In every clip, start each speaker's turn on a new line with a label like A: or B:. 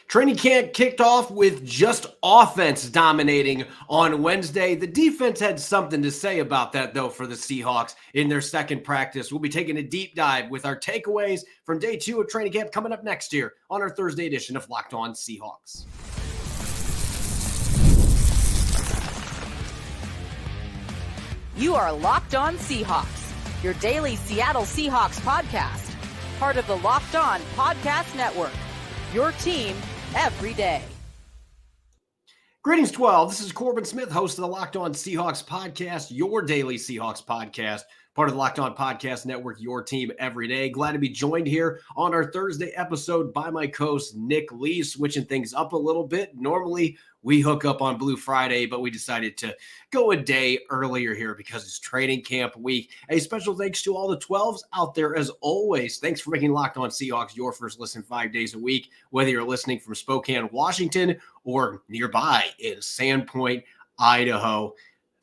A: Training camp kicked off with just offense dominating on Wednesday. The defense had something to say about that, though, for the Seahawks in their second practice. We'll be taking a deep dive with our takeaways from day 2 of training camp coming up next year on our Thursday edition of Locked On Seahawks.
B: You are Locked On Seahawks, your daily Seattle Seahawks podcast, part of the Locked On Podcast Network, your team every day.
A: Greetings, 12. This is Corbin Smith, host of the Locked On Seahawks podcast, your daily Seahawks podcast, part of the Locked On Podcast Network, your team every day. Glad to be joined here on our Thursday episode by my co-host, Nick Lee, switching things up a little bit. Normally, we hook up on Blue Friday, but we decided to go a day earlier here because it's training camp week. A special thanks to all the 12s out there as always. Thanks for making Locked On Seahawks your first listen 5 days a week, whether you're listening from Spokane, Washington, or nearby in Sandpoint, Idaho.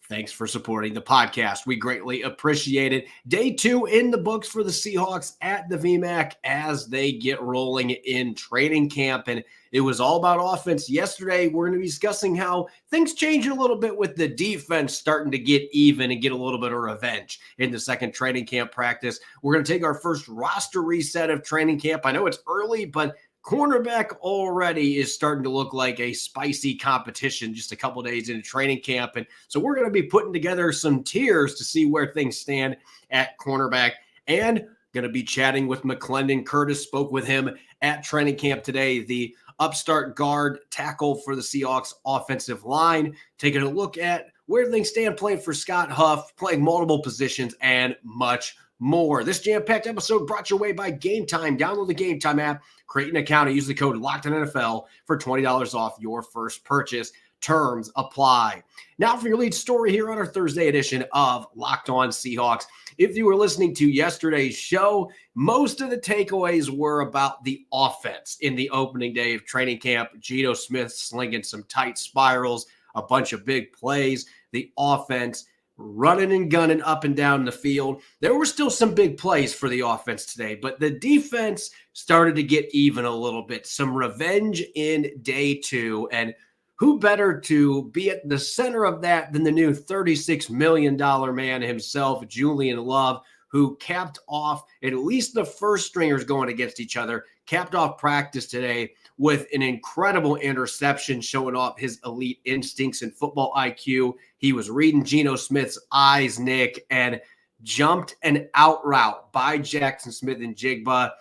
A: Thanks for supporting the podcast. We greatly appreciate it. Day 2 in the books for the Seahawks at the VMAC as they get rolling in training camp. And it was all about offense. Yesterday, we're going to be discussing how things change a little bit with the defense starting to get even and get a little bit of revenge in the second training camp practice. We're going to take our first roster reset of training camp. I know it's early, but cornerback already is starting to look like a spicy competition just a couple days into training camp. And so we're going to be putting together some tiers to see where things stand at cornerback, and going to be chatting with McClendon Curtis. Spoke with him at training camp today, the upstart guard tackle for the Seahawks offensive line, taking a look at where things stand playing for Scott Huff, playing multiple positions, and much more. This jam-packed episode brought your way by Game Time. Download the Game Time app, create an account, and use the code LOCKEDONNFL for $20 off your first purchase. Terms apply. Now for your lead story here on our Thursday edition of Locked On Seahawks. If you were listening to yesterday's show, most of the takeaways were about the offense in the opening day of training camp. Geno Smith slinging some tight spirals, a bunch of big plays. The offense running and gunning up and down the field. There were still some big plays for the offense today, but the defense started to get even a little bit. Some revenge in day 2, and who better to be at the center of that than the new $36 million man himself, Julian Love, who capped off at least the first stringers going against each other, capped off practice today with an incredible interception showing off his elite instincts and football IQ. He was reading Geno Smith's eyes, Nick, and jumped an out route by Jackson Smith and Jigba,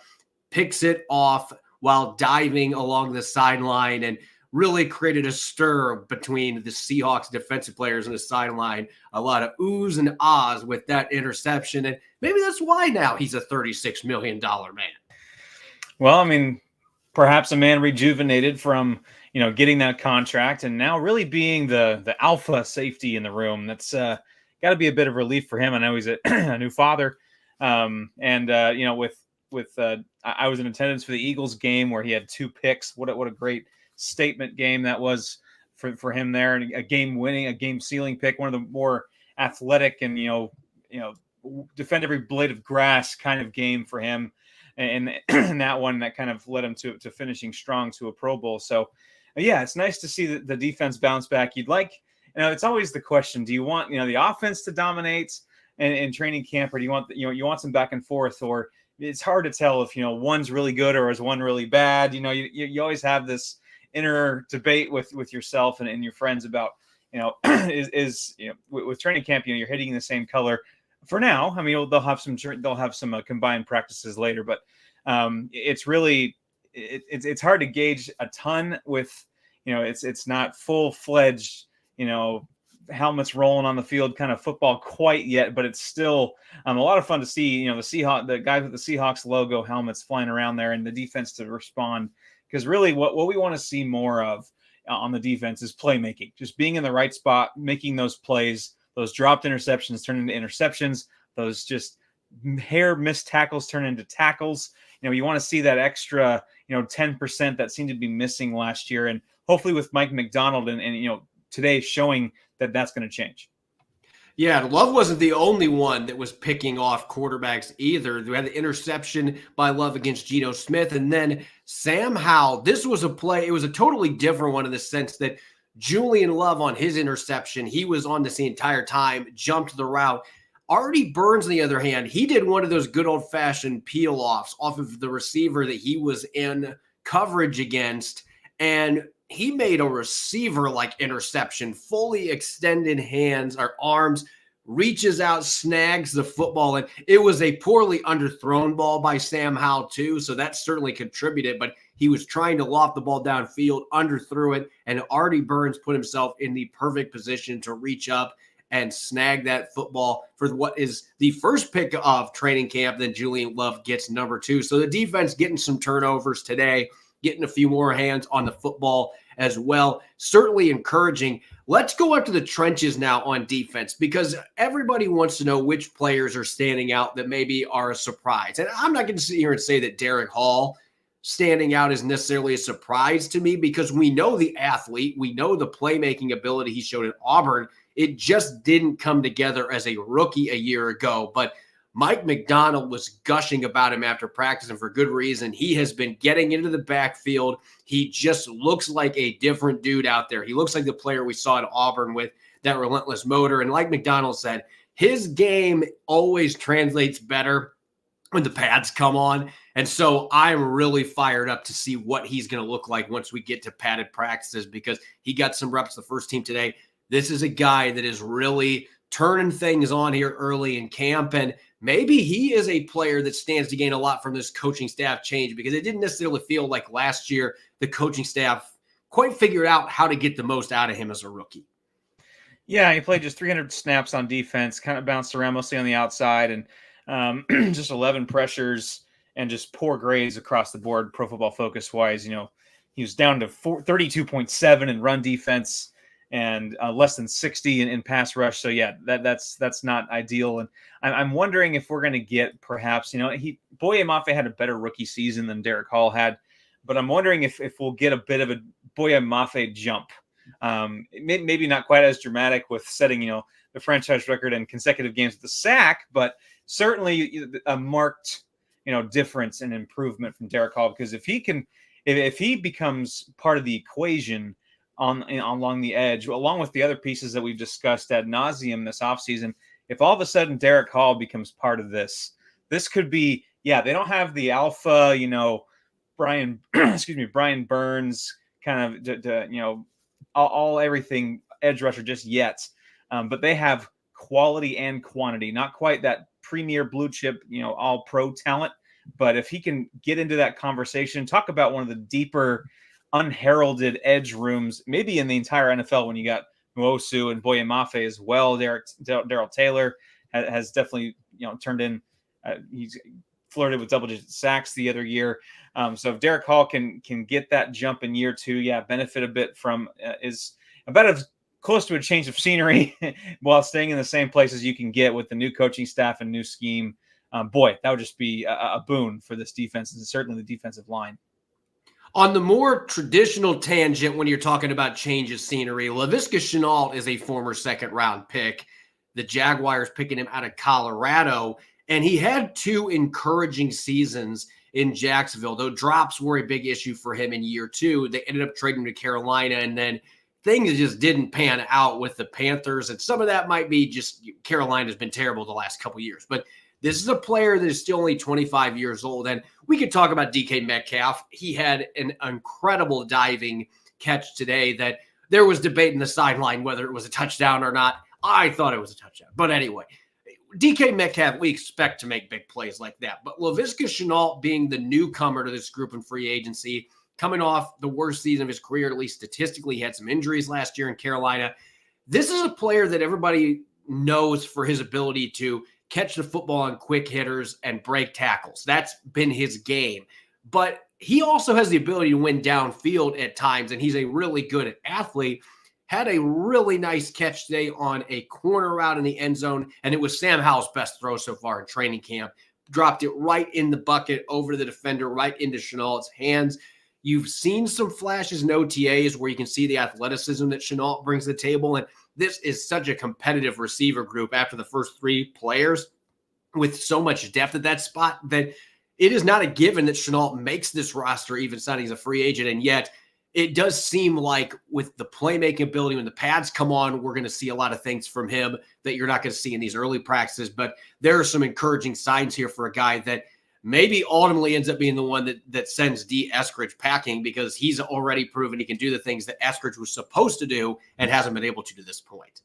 A: picks it off while diving along the sideline, and really created a stir between the Seahawks defensive players on the sideline. A lot of oohs and ahs with that interception, and maybe that's why now he's a $36 million man.
C: Well, I mean, perhaps a man rejuvenated from, getting that contract and now really being the alpha safety in the room. That's got to be a bit of relief for him. I know he's a new father. I was in attendance for the Eagles game where he had 2 picks. What a great statement game that was for him there, and a game sealing pick, one of the more athletic and, defend every blade of grass kind of game for him. And that one that kind of led him to finishing strong to a Pro Bowl. So, yeah, it's nice to see the defense bounce back. You'd like, it's always the question: do you want the offense to dominate in training camp, or do you want you want some back and forth? Or it's hard to tell if one's really good or is one really bad. You always have this inner debate with yourself and your friends about with training camp you're hitting the same color. For now, I mean, they'll have some combined practices later, but it's really it's hard to gauge a ton with it's not full-fledged helmets rolling on the field kind of football quite yet, but it's still a lot of fun to see the guys with the Seahawks logo helmets flying around there and the defense to respond, because really what we want to see more of on the defense is playmaking, just being in the right spot, making those plays. Those dropped interceptions turn into interceptions. Those just hair missed tackles turn into tackles. You want to see that extra, 10% that seemed to be missing last year. And hopefully with Mike McDonald and today showing that that's going to change.
A: Yeah, Love wasn't the only one that was picking off quarterbacks either. We had the interception by Love against Geno Smith. And then Sam Howell, this was a play. It was a totally different one in the sense that Julian Love on his interception, he was on this the entire time, jumped the route. Artie Burns, on the other hand, he did one of those good old-fashioned peel-offs off of the receiver that he was in coverage against. And he made a receiver-like interception, fully extended hands or arms, reaches out, snags the football. And it was a poorly underthrown ball by Sam Howell, too. So that certainly contributed. But he was trying to loft the ball downfield, underthrew it, and Artie Burns put himself in the perfect position to reach up and snag that football for what is the first pick of training camp. Then Julian Love gets number 2. So the defense getting some turnovers today, getting a few more hands on the football as well. Certainly encouraging. Let's go up to the trenches now on defense, because everybody wants to know which players are standing out that maybe are a surprise. And I'm not going to sit here and say that Derek Hall standing out is necessarily a surprise to me, because we know the athlete, we know the playmaking ability he showed at Auburn. It just didn't come together as a rookie a year ago. But Mike McDonald was gushing about him after practice, and for good reason. He has been getting into the backfield. He just looks like a different dude out there. He looks like the player we saw at Auburn with that relentless motor. And like McDonald said, his game always translates better when the pads come on. And so I'm really fired up to see what he's going to look like once we get to padded practices, because he got some reps the first team today. This is a guy that is really turning things on here early in camp. And maybe he is a player that stands to gain a lot from this coaching staff change, because it didn't necessarily feel like last year the coaching staff quite figured out how to get the most out of him as a rookie.
C: Yeah, he played just 300 snaps on defense, kind of bounced around mostly on the outside, and just 11 pressures and just poor grades across the board, Pro Football Focus wise. He was down to 32.7 in run defense and less than 60 in pass rush. So yeah, that's not ideal. And I'm wondering if we're going to get perhaps, Boye Mafe had a better rookie season than Derek Hall had, but I'm wondering if we'll get a bit of a Boye Mafe jump. Maybe not quite as dramatic with setting, the franchise record in consecutive games with the sack, but certainly a marked, difference and improvement from Derek Hall, because if he becomes part of the equation along the edge, along with the other pieces that we've discussed ad nauseum this offseason, if all of a sudden Derek Hall becomes part of this could be, they don't have the alpha, Brian Burns kind of, all everything edge rusher just yet. But they have quality and quantity, not quite that premier blue chip, all pro talent. But if he can get into that conversation, talk about one of the deeper unheralded edge rooms, maybe in the entire NFL, when you got Nwosu and Boye Mafe as well. Darrell Taylor has definitely, turned in, he's flirted with double-digit sacks the other year. So if Derek Hall can get that jump in year 2, benefit a bit from is about as close to a change of scenery while staying in the same place as you can get with the new coaching staff and new scheme. Boy, that would just be a boon for this defense, and certainly the defensive line.
A: On the more traditional tangent, when you're talking about change of scenery, Laviska Shenault is a former second-round pick. The Jaguars picking him out of Colorado, and he had 2 encouraging seasons in Jacksonville, though drops were a big issue for him in year 2. They ended up trading him to Carolina, and then things just didn't pan out with the Panthers, and some of that might be just Carolina's been terrible the last couple years. But this is a player that is still only 25 years old, and we could talk about DK Metcalf. He had an incredible diving catch today that there was debate in the sideline whether it was a touchdown or not. I thought it was a touchdown. But anyway, DK Metcalf, we expect to make big plays like that. But Laviska Shenault being the newcomer to this group in free agency, coming off the worst season of his career, at least statistically, he had some injuries last year in Carolina. This is a player that everybody knows for his ability to catch the football on quick hitters and break tackles. That's been his game. But he also has the ability to win downfield at times, and he's a really good athlete. Had a really nice catch today on a corner route in the end zone, and it was Sam Howell's best throw so far in training camp. Dropped it right in the bucket over the defender, right into Shenault's hands. You've seen some flashes in OTAs where you can see the athleticism that Shenault brings to the table. And this is such a competitive receiver group after the first 3 players with so much depth at that spot that it is not a given that Shenault makes this roster, even signing as a free agent. And yet it does seem like with the playmaking ability, when the pads come on, we're going to see a lot of things from him that you're not going to see in these early practices. But there are some encouraging signs here for a guy that maybe ultimately ends up being the one that sends D. Eskridge packing, because he's already proven he can do the things that Eskridge was supposed to do and hasn't been able to this point.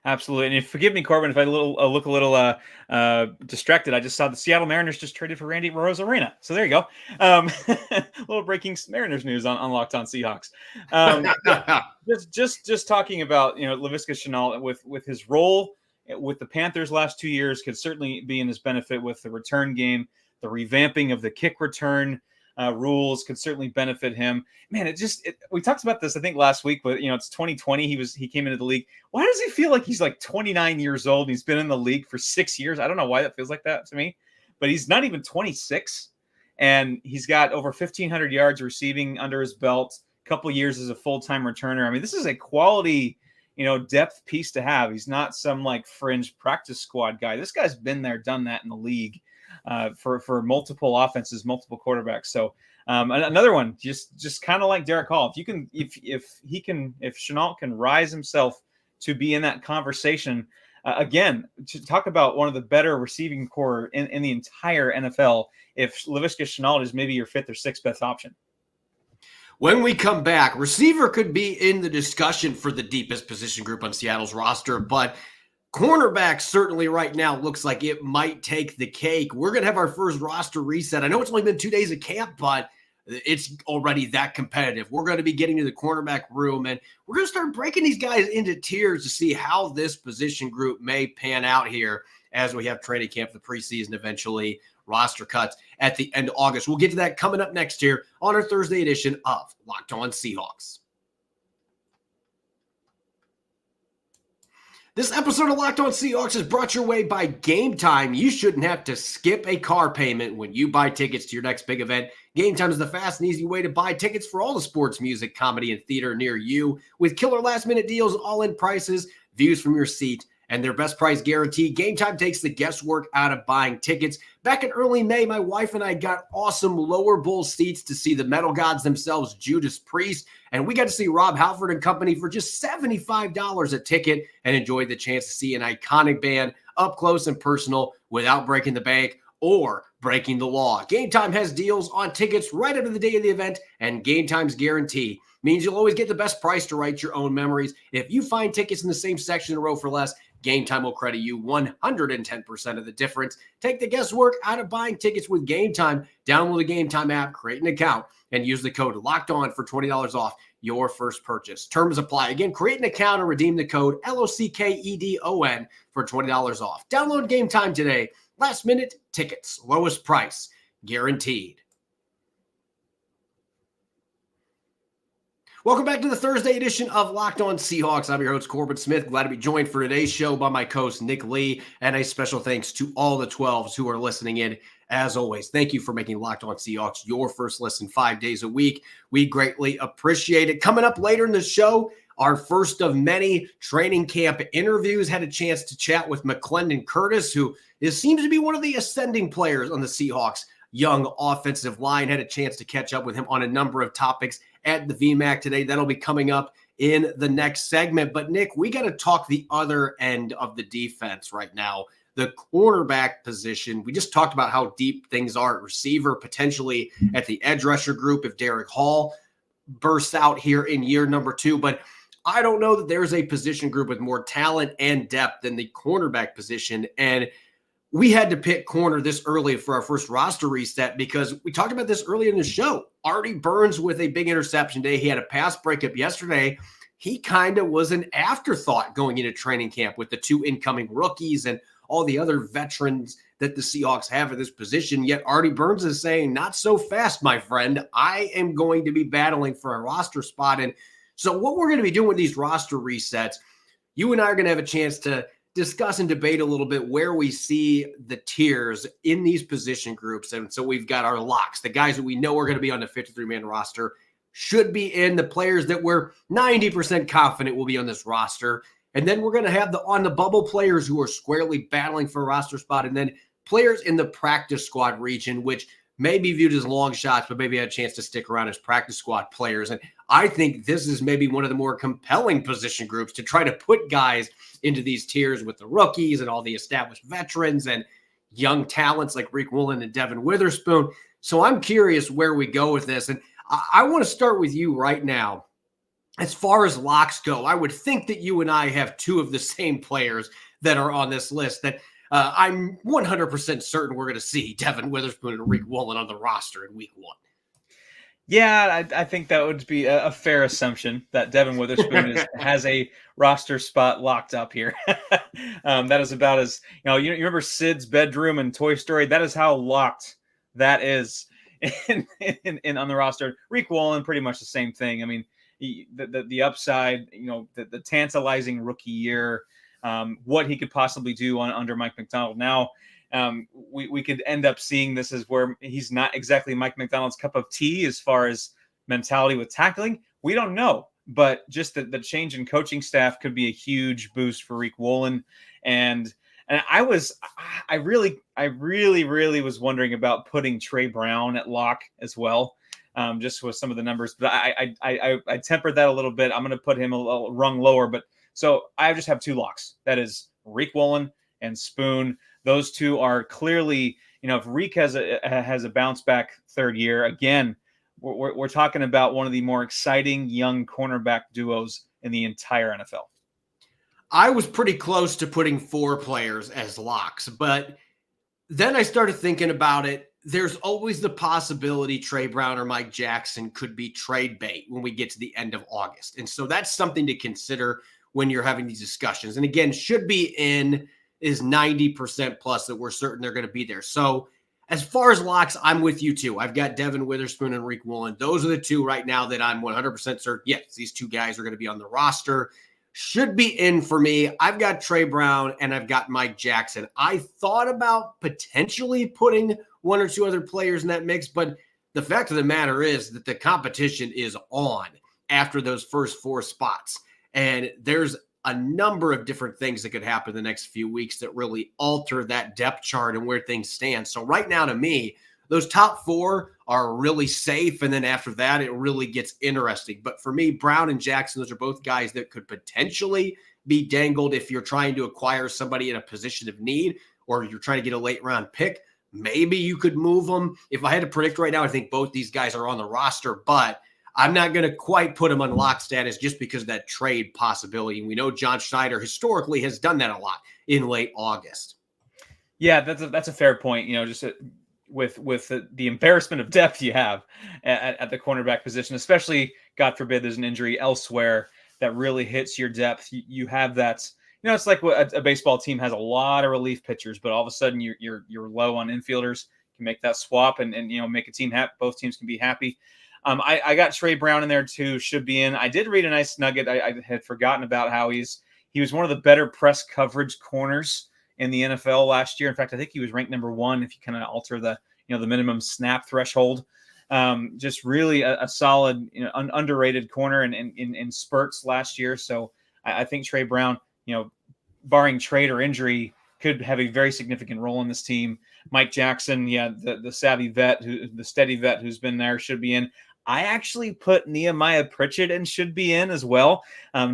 C: Absolutely. And forgive me, Corbin, if I look a little distracted. I just saw the Seattle Mariners just traded for Randy Rosarena. So there you go. A little breaking Mariners news on Locked On Seahawks. Just talking about, Laviska Shenault with his role with the Panthers last 2 years could certainly be in his benefit with the return game. The revamping of the kick return rules could certainly benefit him. Man, we talked about this, I think, last week, but it's 2020. He came into the league. Why does he feel like he's like 29 years old? He's been in the league for 6 years. I don't know why that feels like that to me, but he's not even 26, and he's got over 1,500 yards receiving under his belt. A couple years as a full-time returner. I mean, this is a quality, depth piece to have. He's not some like fringe practice squad guy. This guy's been there, done that in the league. For multiple offenses, multiple quarterbacks. So another one, just kind of like Derek Hall. If Shenault can rise himself to be in that conversation again, to talk about one of the better receiving core in the entire NFL, if Laviska Shenault is maybe your 5th or 6th best option.
A: When we come back, receiver could be in the discussion for the deepest position group on Seattle's roster, but cornerback certainly right now looks like it might take the cake. We're going to have our first roster reset. I know it's only been 2 days of camp, but it's already that competitive. We're going to be getting to the cornerback room, and we're going to start breaking these guys into tiers to see how this position group may pan out here as we have training camp, the preseason, eventually roster cuts at the end of August. We'll get to that coming up next here on our Thursday edition of Locked On Seahawks. This episode of Locked On Seahawks is brought your way by Game Time. You shouldn't have to skip a car payment when you buy tickets to your next big event. Game Time is the fast and easy way to buy tickets for all the sports, music, comedy, and theater near you. With killer last-minute deals, all-in prices, views from your seat, and their best price guarantee, Game Time takes the guesswork out of buying tickets. Back in early May, my wife and I got awesome lower bowl seats to see the metal gods themselves, Judas Priest, and we got to see Rob Halford and company for just $75 a ticket and enjoyed the chance to see an iconic band up close and personal without breaking the bank or breaking the law. Game Time has deals on tickets right up to the day of the event, and Game Time's guarantee means you'll always get the best price to write your own memories. If you find tickets in the same section in a row for less, Game Time will credit you 110% of the difference. Take the guesswork out of buying tickets with Game Time. Download the Game Time app, create an account, and use the code LOCKEDON for $20 off your first purchase. Terms apply. Again, create an account and redeem the code LOCKEDON for $20 off. Download Game Time today. Last minute tickets, lowest price, guaranteed. Welcome back to the Thursday edition of Locked On Seahawks. I'm your host, Corbin Smith. Glad to be joined for today's show by my co-host, Nick Lee. And a special thanks to all the 12s who are listening in. As always, thank you for making Locked On Seahawks your first listen 5 days a week. We greatly appreciate it. Coming up later in the show, our first of many training camp interviews. Had a chance to chat with McClendon Curtis, who seems to be one of the ascending players on the Seahawks young offensive line. Had a chance to catch up with him on a number of topics at the VMAC today. That'll be coming up in the next segment. But Nick, we got to talk the other end of the defense right now, the cornerback position. We just talked about how deep things are at receiver, potentially at the edge rusher group if Derek Hall bursts out here in year number 2. But I don't know that there's a position group with more talent and depth than the cornerback position. And we had to pick corner this early for our first roster reset because we talked about this early in the show. Artie Burns with a big interception day. He had a pass breakup yesterday. He kind of was an afterthought going into training camp with the 2 incoming rookies and all the other veterans that the Seahawks have at this position. Yet Artie Burns is saying, not so fast, my friend. I am going to be battling for a roster spot. And so what we're going to be doing with these roster resets, you and I are going to have a chance to discuss and debate a little bit where we see the tiers in these position groups. And so we've got our locks, the guys that we know are going to be on the 53-man roster, should be in, the players that we're 90% confident will be on this roster. And then we're going to have the on the bubble players who are squarely battling for a roster spot, and then players in the practice squad region, which may be viewed as long shots, but maybe had a chance to stick around as practice squad players. And I think this is maybe one of the more compelling position groups to try to put guys into these tiers with the rookies and all the established veterans and young talents like Rick Woolen and Devin Witherspoon. So I'm curious where we go with this. And I want to start with you right now. As far as locks go, I would think that you and I have two of the same players that are on this list that I'm 100% certain we're going to see Devin Witherspoon and Rick Woolen on the roster in week 1.
C: Yeah, I think that would be a fair assumption that Devin Witherspoon has a roster spot locked up here. That is about as, you remember Sid's bedroom in Toy Story? That is how locked that is in on the roster. Rick Woolen, pretty much the same thing. I mean, the upside, the tantalizing rookie year, what he could possibly do under Mike Macdonald. Now, we could end up seeing this as where he's not exactly Mike Macdonald's cup of tea as far as mentality with tackling. We don't know, but just the change in coaching staff could be a huge boost for Rick Woolen. And I really was wondering about putting Trey Brown at lock as well. Just with some of the numbers, but I tempered that a little bit. I'm going to put him a little rung lower, but so I just have two locks. That is Rick Woolen and Spoon. Those two are clearly, if Rick has a bounce back third year, again, we're talking about one of the more exciting young cornerback duos in the entire NFL.
A: I was pretty close to putting 4 players as locks, but then I started thinking about it. There's always the possibility Trey Brown or Mike Jackson could be trade bait when we get to the end of August. And so that's something to consider when you're having these discussions. And again, should be in is 90% plus that we're certain they're going to be there. So as far as locks, I'm with you too. I've got Devin Witherspoon and Rick Woolen. Those are the two right now that I'm 100% certain. Yes, these two guys are going to be on the roster. Should be in for me. I've got Trey Brown and I've got Mike Jackson. I thought about potentially putting 1 or 2 other players in that mix, but the fact of the matter is that the competition is on after those first 4 spots. And there's a number of different things that could happen the next few weeks that really alter that depth chart and where things stand. So right now, to me, those top 4 are really safe. And then after that, it really gets interesting. But for me, Brown and Jackson, those are both guys that could potentially be dangled if you're trying to acquire somebody in a position of need, or you're trying to get a late round pick. Maybe you could move them. If I had to predict right now, I think both these guys are on the roster, but I'm not going to quite put them on lock status just because of that trade possibility. And we know John Schneider historically has done that a lot in late August.
C: Yeah, that's a fair point. Just with the embarrassment of depth you have at the cornerback position, especially, God forbid, there's an injury elsewhere that really hits your depth. You have that. It's like a baseball team has a lot of relief pitchers, but all of a sudden you're low on infielders. You can make that swap and make a team happy. Both teams can be happy. I got Trey Brown in there too. Should be in. I did read a nice nugget. I had forgotten about how he was one of the better press coverage corners in the NFL last year. In fact, I think he was ranked number 1 if you kind of alter the minimum snap threshold. Just really a solid, underrated corner in spurts last year. So I think Trey Brown, barring trade or injury, could have a very significant role in this team. Mike Jackson, the savvy vet, the steady vet who's been there, should be in. I actually put Nehemiah Pritchett and should be in as well,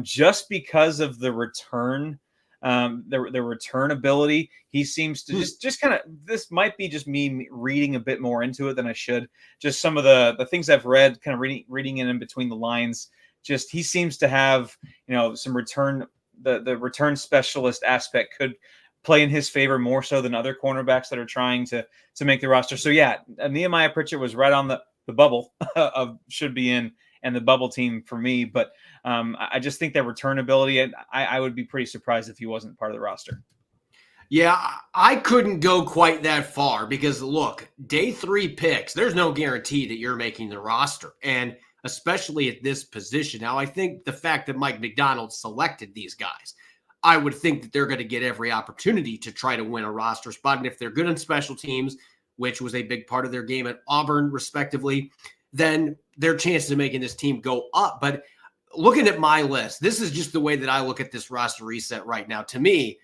C: just because of the return, the return ability. He seems to just kind of, this might be just me reading a bit more into it than I should. Just some of the things I've read, kind of reading in between the lines. Just he seems to have, some return. The return specialist aspect could play in his favor more so than other cornerbacks that are trying to make the roster. So Nehemiah Pritchett was right on the bubble of should be in and the bubble team for me. But I just think that return ability, and I would be pretty surprised if he wasn't part of the roster.
A: Yeah, I couldn't go quite that far because look, day 3 picks, there's no guarantee that you're making the roster. And especially at this position. Now, I think the fact that Mike Macdonald selected these guys, I would think that they're going to get every opportunity to try to win a roster spot. And if they're good in special teams, which was a big part of their game at Auburn, respectively, then their chances of making this team go up. But looking at my list, this is just the way that I look at this roster reset right now. To me,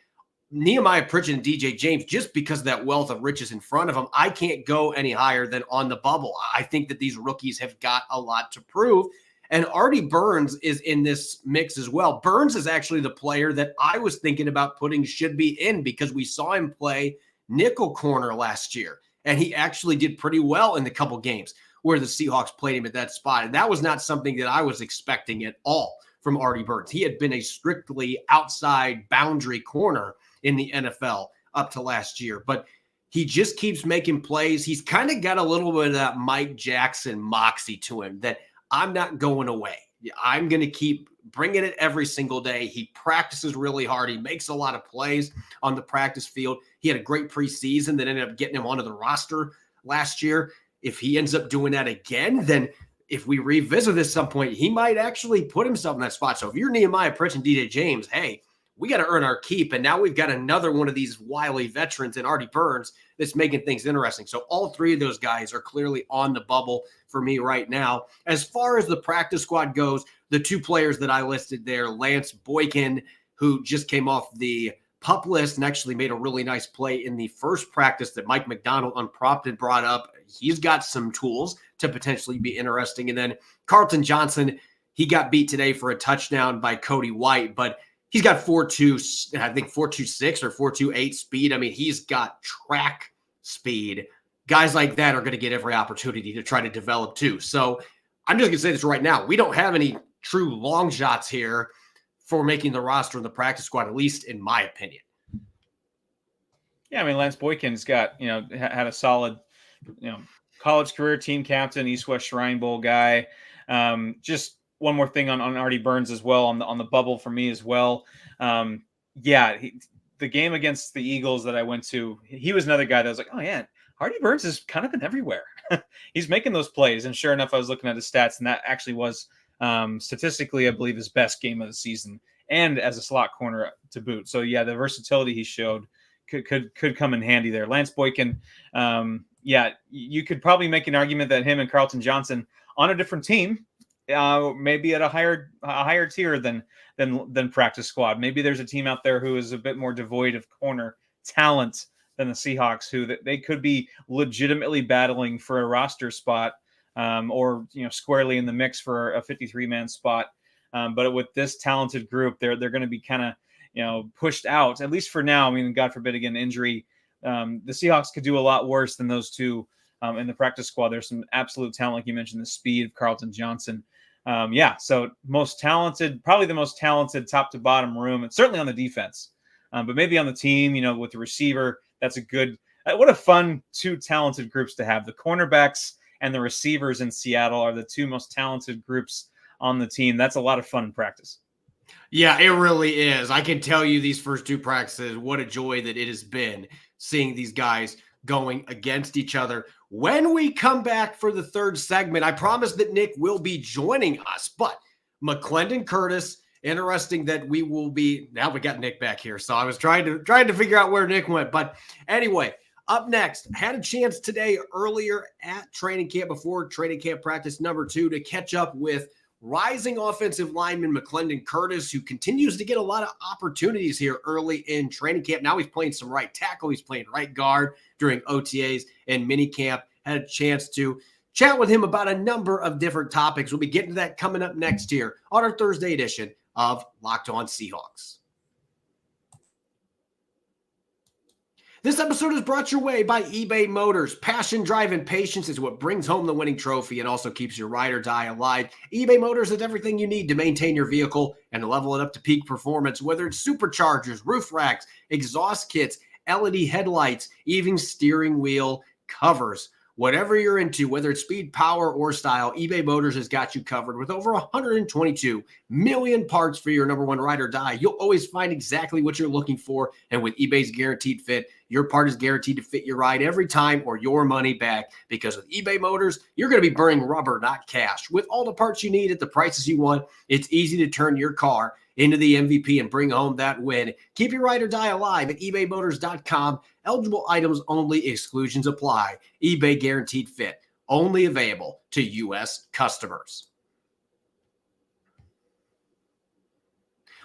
A: Nehemiah Pritchett and DJ James, just because of that wealth of riches in front of them, I can't go any higher than on the bubble. I think that these rookies have got a lot to prove. And Artie Burns is in this mix as well. Burns is actually the player that I was thinking about putting should be in, because we saw him play nickel corner last year. And he actually did pretty well in the couple games where the Seahawks played him at that spot. And that was not something that I was expecting at all from Artie Burns. He had been a strictly outside boundary corner in the NFL up to last year. But he just keeps making plays. He's kind of got a little bit of that Mike Jackson moxie to him that I'm not going away. I'm going to keep bringing it every single day. He practices really hard. He makes a lot of plays on the practice field. He had a great preseason that ended up getting him onto the roster last year. If he ends up doing that again, then if we revisit this at some point, he might actually put himself in that spot. So if you're Nehemiah Pritchett and DJ James, hey, we got to earn our keep. And now we've got another one of these wily veterans in Artie Burns that's making things interesting. So all three of those guys are clearly on the bubble for me right now. As far as the practice squad goes, the two players that I listed there, Lance Boykin, who just came off the PUP list and actually made a really nice play in the first practice that Mike McDonald unprompted brought up. He's got some tools to potentially be interesting. And then Carlton Johnson, he got beat today for a touchdown by Cody White, but he's got 4.2, I think 4.26 or 4.28 speed. I mean, he's got track speed. Guys like that are going to get every opportunity to try to develop too. So I'm just going to say this right now. We don't have any true long shots here for making the roster in the practice squad, at least in my opinion.
C: Yeah, I mean, Lance Boykin's got, had a solid, college career, team captain, East-West Shrine Bowl guy. Just one more thing on Artie Burns as well, on the bubble for me as well. The game against the Eagles that I went to, he was another guy that was like, oh yeah, Artie Burns has kind of been everywhere. He's making those plays. And sure enough, I was looking at his stats, and that actually was statistically, I believe, his best game of the season, and as a slot corner to boot. So yeah, the versatility he showed could come in handy there. Lance Boykin, you could probably make an argument that him and Carlton Johnson on a different team, maybe at a higher tier than practice squad. Maybe there's a team out there who is a bit more devoid of corner talent than the Seahawks, who they could be legitimately battling for a roster spot, or squarely in the mix for a 53-man spot. But with this talented group, they're going to be kind of pushed out, at least for now. I mean, God forbid again injury. The Seahawks could do a lot worse than those two in the practice squad. There's some absolute talent, like you mentioned, the speed of Carlton Johnson. So most talented, probably the most talented top to bottom room, and certainly on the defense. But maybe on the team, with the receiver, that's a good. What a fun two talented groups to have. The cornerbacks and the receivers in Seattle are the two most talented groups on the team. That's a lot of fun in practice.
A: Yeah, it really is. I can tell you these first two practices, what a joy that it has been seeing these guys going against each other. When we come back for the third segment, I promise that Nick will be joining us, but McClendon Curtis, interesting that we will be, now we got Nick back here. So I was trying to figure out where Nick went, but anyway, up next, had a chance today earlier at training camp, before training camp practice number 2, to catch up with rising offensive lineman McClendon Curtis, who continues to get a lot of opportunities here early in training camp. Now he's playing some right tackle. He's playing right guard during OTAs and minicamp. Had a chance to chat with him about a number of different topics. We'll be getting to that coming up next here on our Thursday edition of Locked On Seahawks. This episode is brought your way by eBay Motors. Passion, drive, and patience is what brings home the winning trophy and also keeps your ride or die alive. eBay Motors has everything you need to maintain your vehicle and level it up to peak performance, whether it's superchargers, roof racks, exhaust kits, LED headlights, even steering wheel covers. Whatever you're into, whether it's speed, power, or style, eBay Motors has got you covered. With over 122 million parts for your number one ride or die, you'll always find exactly what you're looking for. And with eBay's Guaranteed Fit, your part is guaranteed to fit your ride every time or your money back. Because with eBay Motors, you're going to be burning rubber, not cash. With all the parts you need at the prices you want, it's easy to turn your car into the MVP and bring home that win. Keep your ride or die alive at ebaymotors.com. Eligible items only, exclusions apply. eBay guaranteed fit, only available to U.S. customers.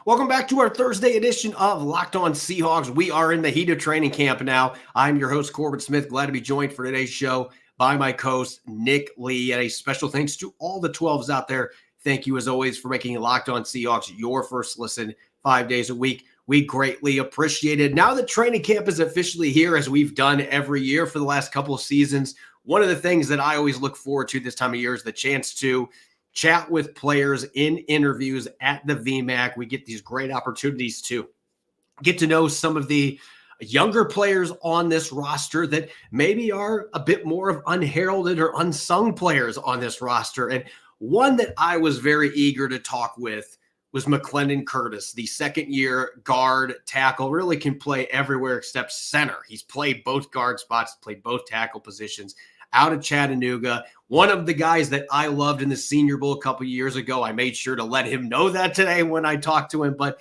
A: Welcome back to our Thursday edition of Locked On Seahawks. We are in the heat of training camp now. I'm your host, Corbin Smith. Glad to be joined for today's show by my co-host, Nick Lee. And a special thanks to all the 12s out there. Thank you, as always, for making Locked On Seahawks your first listen 5 days a week. We greatly appreciate it. Now that training camp is officially here, as we've done every year for the last couple of seasons, one of the things that I always look forward to this time of year is the chance to chat with players in interviews at the VMAC. We get these great opportunities to get to know some of the younger players on this roster that maybe are a bit more of unheralded or unsung players on this roster. And one that I was very eager to talk with was McClendon Curtis, the second-year guard tackle, really can play everywhere except center. He's played both guard spots, played both tackle positions out of Chattanooga. One of the guys that I loved in the Senior Bowl a couple years ago. I made sure to let him know that today when I talked to him. But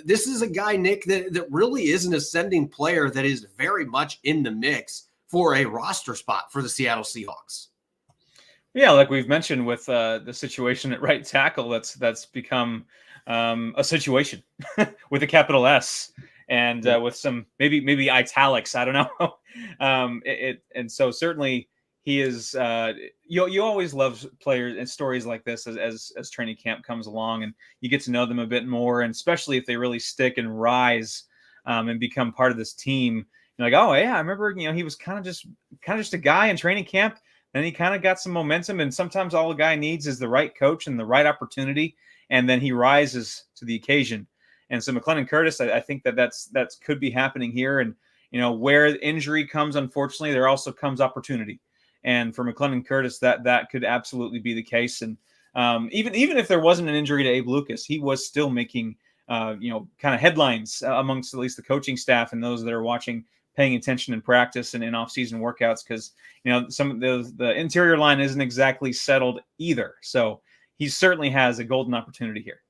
A: this is a guy, Nick, that really is an ascending player that is very much in the mix for a roster spot for the Seattle Seahawks.
C: Yeah, like we've mentioned with the situation at right tackle, that's become a situation with a capital S and with some maybe italics. I don't know. And so certainly he is. You always love players and stories like this as training camp comes along and you get to know them a bit more, and especially if they really stick and rise and become part of this team. You're like, oh yeah, I remember. He was kind of just a guy in training camp. And he kind of got some momentum, and sometimes all a guy needs is the right coach and the right opportunity, and then he rises to the occasion. And so McClendon Curtis, I think that's could be happening here. And where injury comes, unfortunately, there also comes opportunity. And for McClendon Curtis, that could absolutely be the case. And even if there wasn't an injury to Abe Lucas, he was still making kind of headlines amongst at least the coaching staff and those that are watching, paying attention in practice and in off-season workouts, because some of the interior line isn't exactly settled either. So he certainly has a golden opportunity here.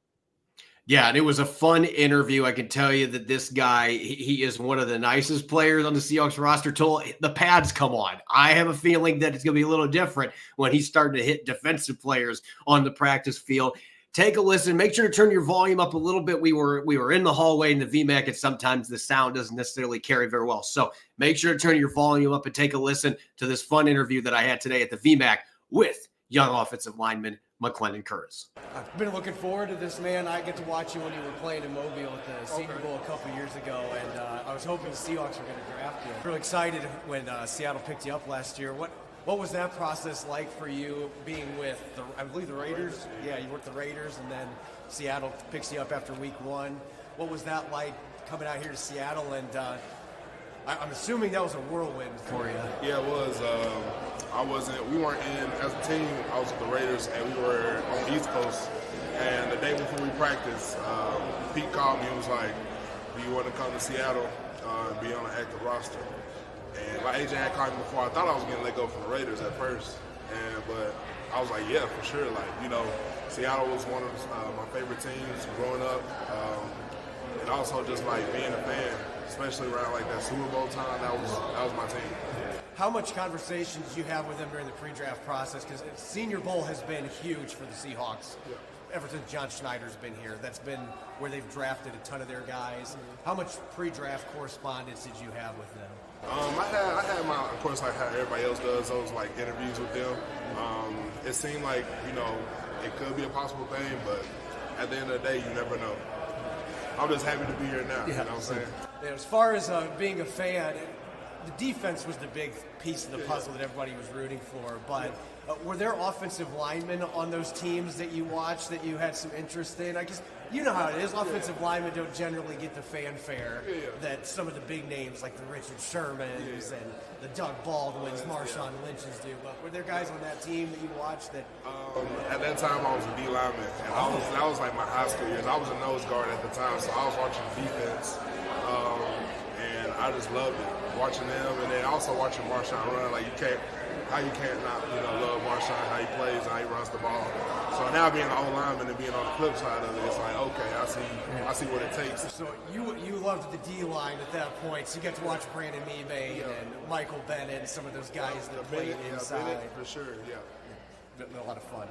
A: Yeah, and it was a fun interview. I can tell you that this guy, he is one of the nicest players on the Seahawks roster till the pads come on. I have a feeling that it's going to be a little different when he's starting to hit defensive players on the practice field. Take a listen. Make sure to turn your volume up a little bit. We were in the hallway in the VMAC, and sometimes the sound doesn't necessarily carry very well. So make sure to turn your volume up and take a listen to this fun interview that I had today at the VMAC with young offensive lineman McClendon Curtis.
D: I've been looking forward to this, man. I get to watch you when you were playing in Mobile at the Senior Bowl a couple years ago, and I was hoping the Seahawks were going to draft you. Really excited when Seattle picked you up last year. What was that process like for you being with, I believe, the Raiders? Yeah, you worked the Raiders, and then Seattle picks you up after week one. What was that like coming out here to Seattle? And I'm assuming that was a whirlwind for you.
E: Yeah, it was. We weren't in, as a team, I was with the Raiders, and we were on the East Coast. And the day before we practiced, Pete called me and was like, do you want to come to Seattle and be on an active roster? And my agent had called me before. I thought I was getting let go from the Raiders at first, but I was like, yeah, for sure. Seattle was one of my favorite teams growing up, and also just being a fan, especially around that Super Bowl time. That was my team.
D: How much conversation did you have with them during the pre-draft process? Because Senior Bowl has been huge for the Seahawks. Yeah. Ever since John Schneider's been here, that's been where they've drafted a ton of their guys. How much pre-draft correspondence did you have with them?
E: I had my, of course, like how everybody else does, those interviews with them. It seemed like, it could be a possible thing, but at the end of the day, you never know. I'm just happy to be here now, You know what I'm saying?
D: Yeah, as far as being a fan, the defense was the big piece of the puzzle that everybody was rooting for, but were there offensive linemen on those teams that you watched that you had some interest in? I guess you know how it is. Offensive linemen don't generally get the fanfare that some of the big names like the Richard Shermans and the Doug Baldwins, Marshawn Lynch's do. But were there guys on that team that you watched that?
E: At that time, I was a D lineman, and that was like my high school years. I was a nose guard at the time, so I was watching defense, and I just loved it, watching them, and then also watching Marshawn run. How you can't not love Marshawn, how he plays, how he runs the ball. So So now being an O-lineman and being on the flip side of it, it's like, okay, I see what it takes.
D: So you loved the D-line at that point, so you got to watch Brandon Meebane and Michael Bennett and some of those guys that played inside.
E: Bennett, for sure, yeah.
D: Been a lot of fun.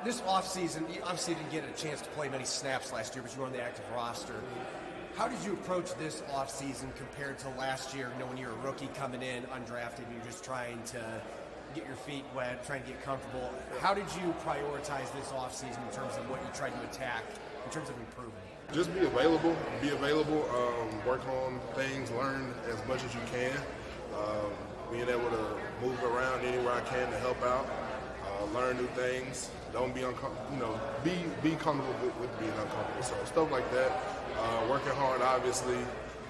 D: This offseason, you obviously didn't get a chance to play many snaps last year, but you were on the active roster. How did you approach this offseason compared to last year, when you're a rookie coming in, undrafted, and you're just trying to get your feet wet, trying to get comfortable? How did you prioritize this offseason in terms of what you tried to attack, in terms of improving?
E: Just be available, work on things, learn as much as you can, being able to move around anywhere I can to help out, learn new things, don't be uncomfortable, be comfortable with being uncomfortable. So stuff like that, working hard, obviously,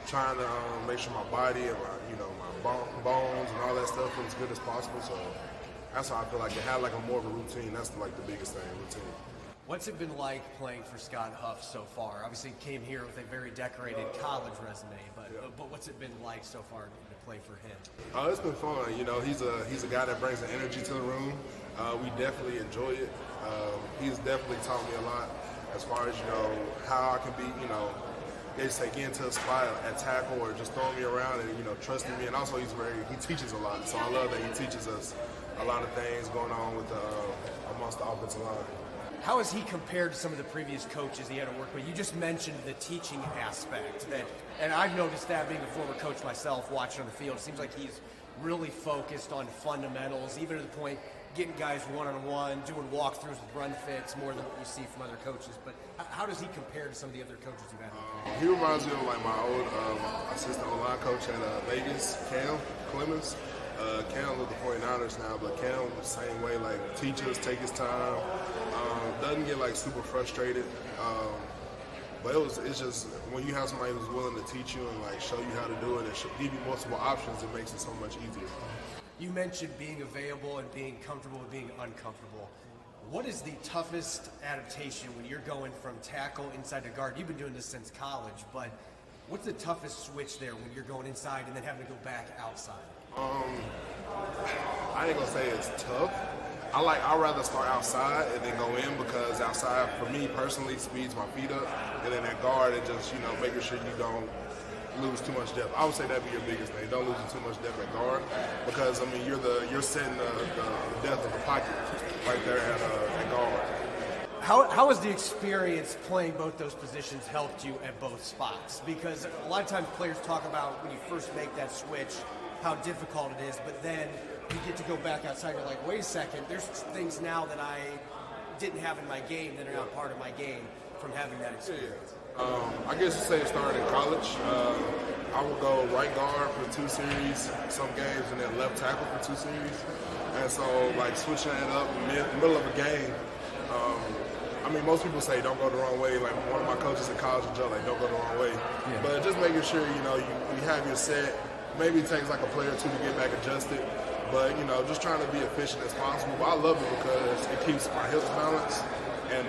E: trying to make sure my body and my bones and all that stuff are as good as possible. So that's how I feel like it had more of a routine. That's the biggest thing, routine.
D: What's it been like playing for Scott Huff so far? Obviously, came here with a very decorated college resume, but what's it been like so far to play for him?
E: It's been fun. He's a guy that brings the energy to the room. We definitely enjoy it. He's definitely taught me a lot as far as how I can be just take into a spot at tackle or just throwing me around and trusting me. And also he teaches a lot. So I love that he teaches us a lot of things going on with amongst the offensive line.
D: How has he compared to some of the previous coaches he had to work with? You just mentioned the teaching aspect, and I've noticed that being a former coach myself, watching on the field. It seems like he's really focused on fundamentals, even to the point getting guys one-on-one, doing walkthroughs with run fits more than what you see from other coaches. But how does he compare to some of the other coaches you've had?
E: He reminds me of my old assistant O-line coach at Vegas, Cam Clemens. Cam with the 49ers now, but Cam the same way, teaches, take his time, doesn't get super frustrated. But it's just when you have somebody who's willing to teach you and show you how to do it and give you multiple options, it makes it so much easier.
D: You mentioned being available and being comfortable with being uncomfortable. What is the toughest adaptation when you're going from tackle inside to guard? You've been doing this since college, but what's the toughest switch there when you're going inside and then having to go back outside?
E: I ain't gonna say it's tough. I'd rather start outside and then go in because outside, for me personally, speeds my feet up, and then at guard, it just making sure you don't lose too much depth. I would say that'd be your biggest thing. Don't lose too much depth at guard because you're setting the depth of the pocket right there at guard.
D: How has the experience playing both those positions helped you at both spots? Because a lot of times players talk about when you first make that switch, how difficult it is, but then you get to go back outside and you're like, wait a second, there's things now that I didn't have in my game that are not part of my game from having that experience.
E: I guess you say it started in college. I would go right guard for 2 series, some games, and then left tackle for 2 series. And so, switching that up in the middle of a game, most people say don't go the wrong way. One of my coaches in college would joke, don't go the wrong way. Yeah. But just making sure, you have your set. Maybe it takes a play or two to get back adjusted. But, just trying to be efficient as possible. But I love it because it keeps my hips balanced and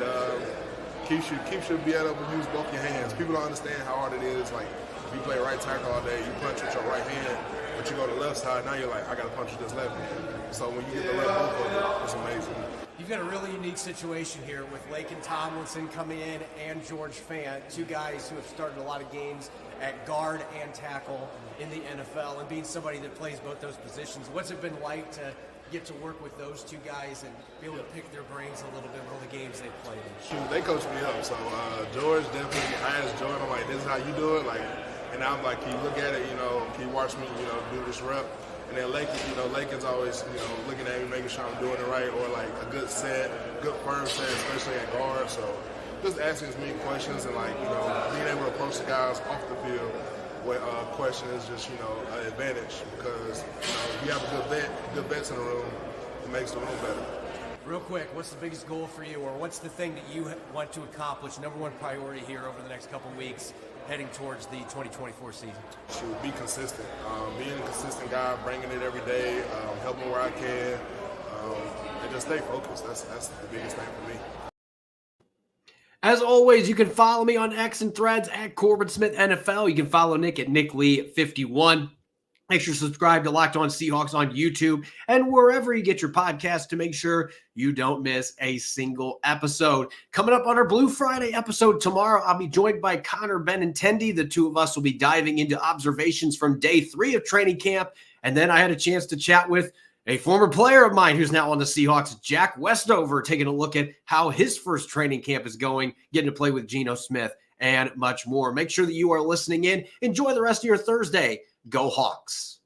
E: keeps you be able to use both your hands. People don't understand how hard it is. If you play right tackle all day, you punch with your right hand, but you go to the left side, now you're I got to punch with this left hand. So when you get the left both of it, it's amazing.
D: You've got a really unique situation here with Laken Tomlinson coming in and George Fant, 2 guys who have started a lot of games at guard and tackle in the NFL, and being somebody that plays both those positions. What's it been like to get to work with those 2 guys and be able to pick their brains a little bit with all the games they've played in?
E: Shoot, they coached me up. So George definitely, I asked George, I'm this is how you do it? And I'm can you look at it, can you watch me, do this rep? And then Laken, Laken's always, looking at me, making sure I'm doing it right, or a good set, good firm set, especially at guard. So just asking as many questions and being able to approach the guys off the field with question is just, an advantage because, if you have good vets in the room, it makes the room better.
D: Real quick, what's the biggest goal for you, or what's the thing that you want to accomplish, number one priority here over the next couple weeks heading towards the 2024 season?
E: Should be consistent. Being a consistent guy, bringing it every day, helping where I can, and just stay focused. That's the biggest thing for me.
A: As always, you can follow me on X and Threads at Corbin Smith NFL. You can follow Nick at Nick Lee 51. Make sure to subscribe to Locked On Seahawks on YouTube and wherever you get your podcasts to make sure you don't miss a single episode. Coming up on our Blue Friday episode tomorrow, I'll be joined by Connor Benintendi. The two of us will be diving into observations from day 3 of training camp. And then I had a chance to chat with a former player of mine who's now on the Seahawks, Jack Westover, taking a look at how his first training camp is going, getting to play with Geno Smith, and much more. Make sure that you are listening in. Enjoy the rest of your Thursday. Go Hawks.